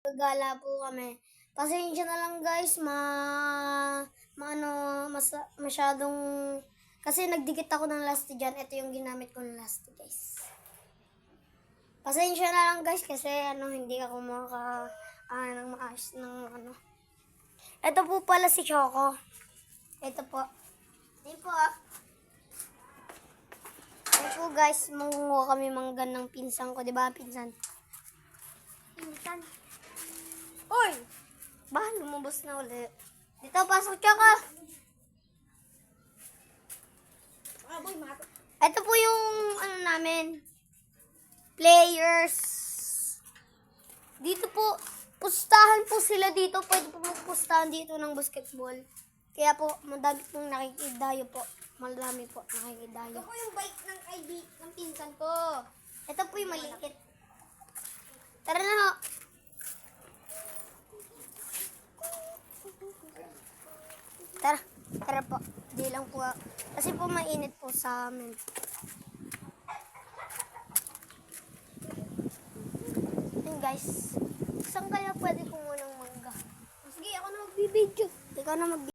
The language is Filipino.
Gagala po kami. Pasensya na lang guys, masyadong, kasi nagdikit ako ng last dyan. Ito yung ginamit ko ng last guys. Pasensya na lang guys, kasi hindi ako ng maayos ng Ito po pala si Choco. Ito po. Ito po. Ito po guys, mangunguha kami manggan ng pinsan ko. Diba pinsan? Pinsan. Uy! Ba, lumabas na ulit. Dito, pasok Choco. Ito po yung namin. Players. Dito po, pustahan po sila dito. Pwede po magpustahan dito ng basketball. Kaya po, madami pong nakikidayo po. Madami po nakikidayo. Ito po yung bike ng pinsan ko. Ito po yung maliit. Tara na ho. Tara po. Di lang po. Kasi po mainit po sa amin. Yun guys. Saan kaya pwede kumunang mangga? Sige, ako na magbibideo. Ikaw na